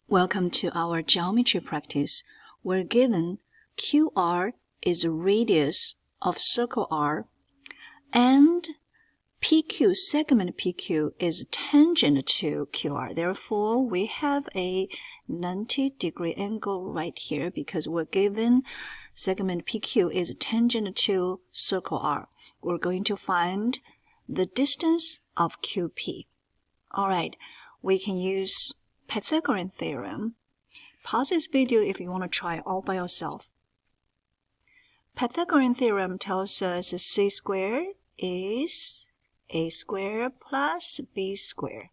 Welcome to our geometry practice. We're given QR is the radius of circle R and PQ, segment PQ, is tangent to QR. Therefore, we have a 90-degree angle right here because we're given segment PQ is tangent to circle R. We're going to find the distance of QP. All right, we can use Pythagorean Theorem. Pause this video if you want to try it all by yourself. Pythagorean Theorem tells us c squared is a squared plus b squared.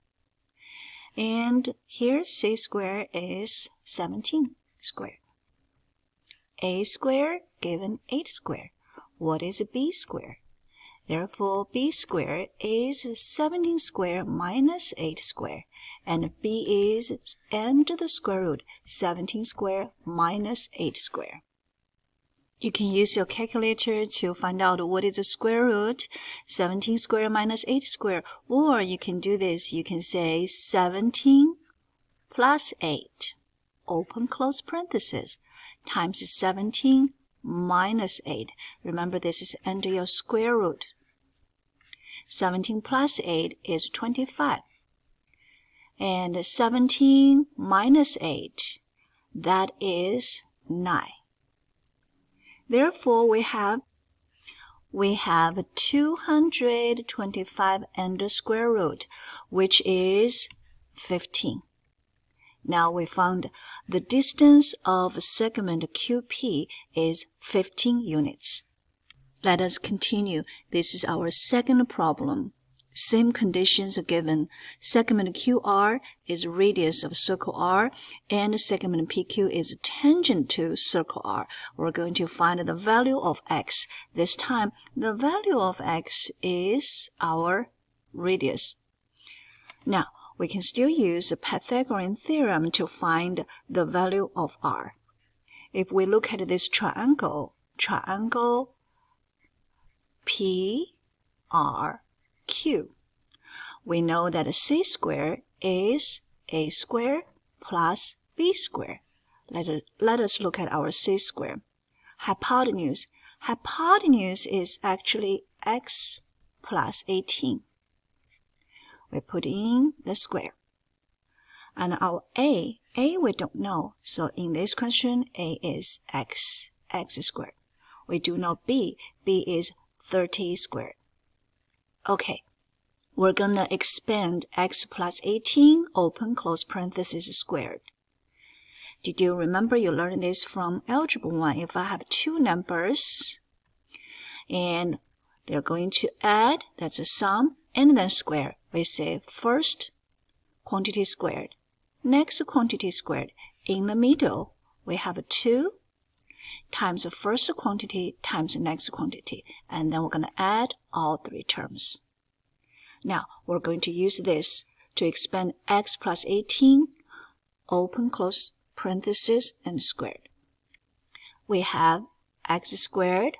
And here c squared is 17 squared. A squared given 8 squared. What is b squared? Therefore, b squared is 17 squared minus 8 squared. And b is under the square root, 17 squared minus 8 squared. You can use your calculator to find out what is the square root, 17 squared minus 8 squared. Or you can do this, you can say 17 plus 8, open close parenthesis, times 17 minus 8. Remember, this is under your square root. 17 plus 8 is 25. And 17 minus 8, that is 9. Therefore, we have 225 under square root, which is 15. Now we found the distance of segment QP is 15 units. Let us continue. This is our second problem. Same conditions are given. Segment QR is radius of circle R, and segment PQ is tangent to circle R. We're going to find the value of x. This time, the value of x is our radius. Now, we can still use the Pythagorean Theorem to find the value of R. If we look at this triangle PRQ, we know that c squared is a squared plus b squared. Let us look at our c squared. Hypotenuse. Hypotenuse is actually x plus 18. We put in the square. And our a we don't know. So in this question, a is x squared. We do know b is 30 squared. Okay, we're gonna expand x plus 18, open close parenthesis squared. Did you remember you learned this from Algebra 1? If I have two numbers, and they're going to add, that's a sum, and then square. We say first quantity squared, next quantity squared. In the middle, we have 2 times the first quantity times the next quantity, and then we're going to add all three terms. Now, we're going to use this to expand x plus 18, open close parenthesis, and squared. We have x squared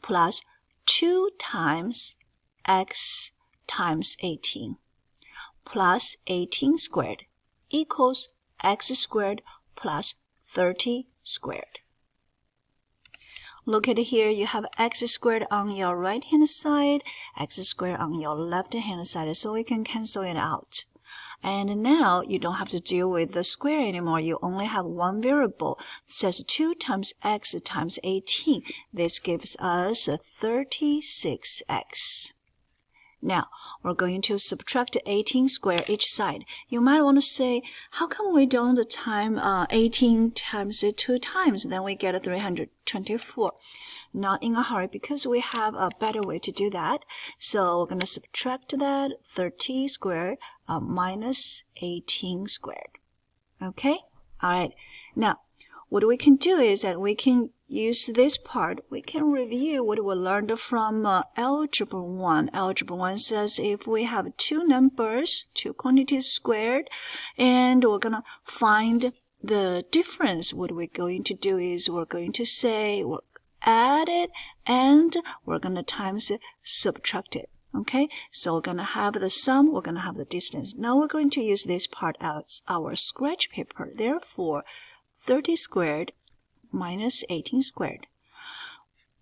plus 2 times x times 18 plus 18 squared equals x squared plus 30 squared. Look at here, you have x squared on your right hand side, x squared on your left hand side, so we can cancel it out. And now you don't have to deal with the square anymore. You only have one variable. It says 2 times x times 18. This gives us 36x. Now, we're going to subtract 18 squared each side. You might want to say, how come we don't time 18 times 2 times? Then we get 324. Not in a hurry, because we have a better way to do that. So we're going to subtract that 30 squared minus 18 squared. Okay? All right. Now, what we can do is that we can use this part. We can review what we learned from Algebra 1. Algebra 1 says if we have two numbers, two quantities squared, and we're going to find the difference, what we're going to do is we're going to say we'll add it, and we're going to times it, subtract it. Okay, so we're going to have the sum, we're going to have the distance. Now we're going to use this part as our scratch paper. Therefore, 30 squared minus 18 squared.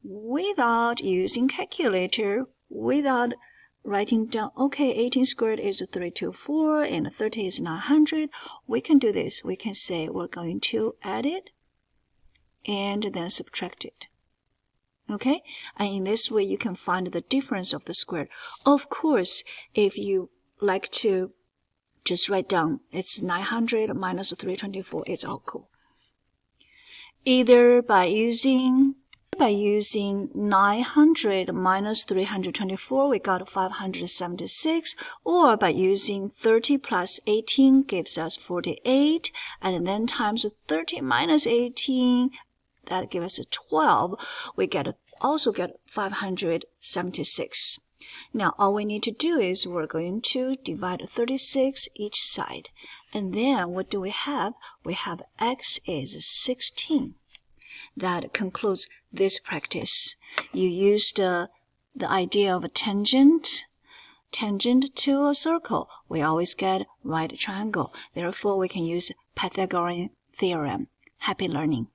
Without using calculator, without writing down, okay, 18 squared is 324 and 30 is 900, we can do this. We can say we're going to add it and then subtract it. Okay, and in this way you can find the difference of the square. Of course, if you like to just write down it's 900 minus 324, it's all cool. Either by using 900 minus 324, we got 576, or by using 30 plus 18 gives us 48, and then times 30 minus 18, that gives us 12. We also get 576. Now, all we need to do is we're going to divide 36 each side. And then what do we have? We have x is 16. That concludes this practice. You used the idea of a tangent to a circle. We always get right triangle. Therefore, we can use Pythagorean Theorem. Happy learning.